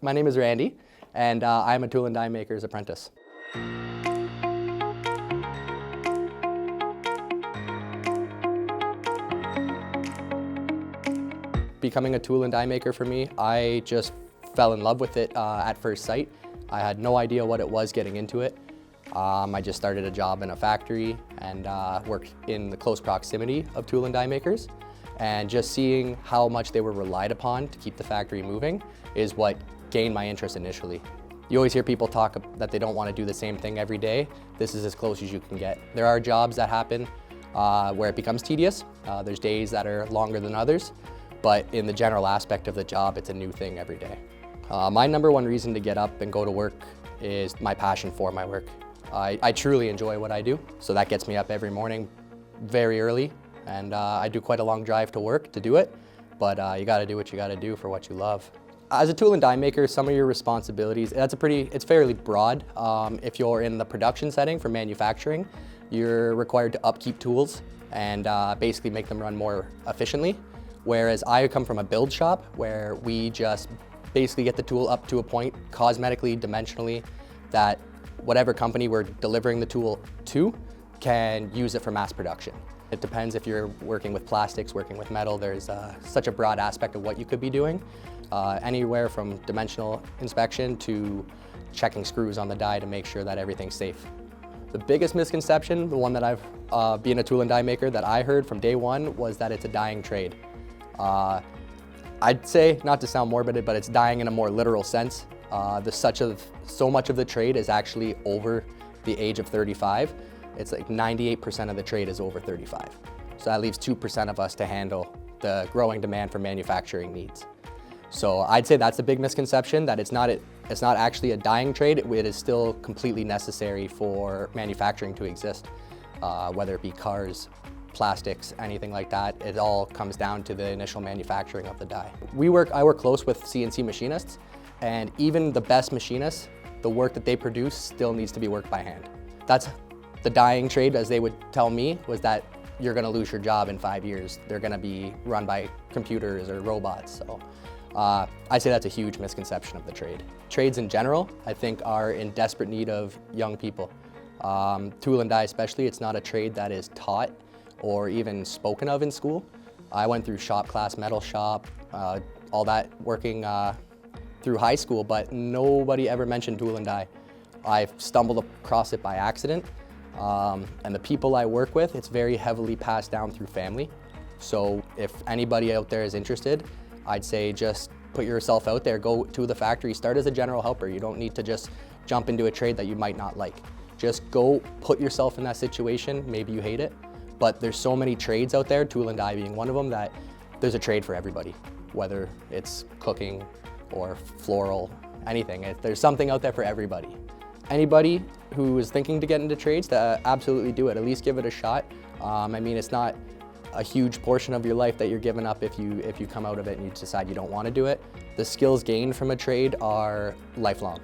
My name is Randy, and I'm a tool and die maker's apprentice. Becoming a tool and die maker for me, I just fell in love with it at first sight. I had no idea what it was getting into it. I just started a job in a factory and worked in the close proximity of tool and die makers. And just seeing how much they were relied upon to keep the factory moving is what gained my interest initially. You always hear people talk that they don't want to do the same thing every day. This is as close as you can get. There are jobs that happen where it becomes tedious. There's days that are longer than others, but in the general aspect of the job, it's a new thing every day. My number one reason to get up and go to work is my passion for my work. I truly enjoy what I do, so that gets me up every morning very early, and I do quite a long drive to work to do it, but you gotta do what you gotta do for what you love. As a tool and die maker, some of your responsibilities, it's fairly broad. If you're in the production setting for manufacturing, you're required to upkeep tools and basically make them run more efficiently. Whereas I come from a build shop where we just basically get the tool up to a point cosmetically, dimensionally, that whatever company we're delivering the tool to can use it for mass production. It depends if you're working with plastics, working with metal. There's such a broad aspect of what you could be doing. Anywhere from dimensional inspection to checking screws on the die to make sure that everything's safe. The biggest misconception, the one that I've, being a tool and die maker, that I heard from day one was that it's a dying trade. I'd say, not to sound morbid, but it's dying in a more literal sense. So much of the trade is actually over the age of 35. It's like 98% of the trade is over 35. So that leaves 2% of us to handle the growing demand for manufacturing needs. So I'd say that's a big misconception, that it's not actually a dying trade. It is still completely necessary for manufacturing to exist, whether it be cars, plastics, anything like that. It all comes down to the initial manufacturing of the die. I work close with CNC machinists, and even the best machinists, the work that they produce still needs to be worked by hand. That's the dying trade, as they would tell me, was that you're gonna lose your job in 5 years. They're gonna be run by computers or robots. So I'd say that's a huge misconception of the trade. Trades in general, I think, are in desperate need of young people. Tool and die especially, it's not a trade that is taught or even spoken of in school. I went through shop class, metal shop, all that working through high school, but nobody ever mentioned tool and die. I've stumbled across it by accident, and the people I work with, it's very heavily passed down through family. So if anybody out there is interested, I'd say just put yourself out there, go to the factory, start as a general helper. You don't need to just jump into a trade that you might not like. Just go put yourself in that situation. Maybe you hate it, but there's so many trades out there, tool and die being one of them, that there's a trade for everybody, whether it's cooking or floral, anything. There's something out there for everybody. Anybody who is thinking to get into trades, to absolutely do it. At least give it a shot. I mean, it's not a huge portion of your life that you're giving up if you come out of it and you decide you don't want to do it. The skills gained from a trade are lifelong.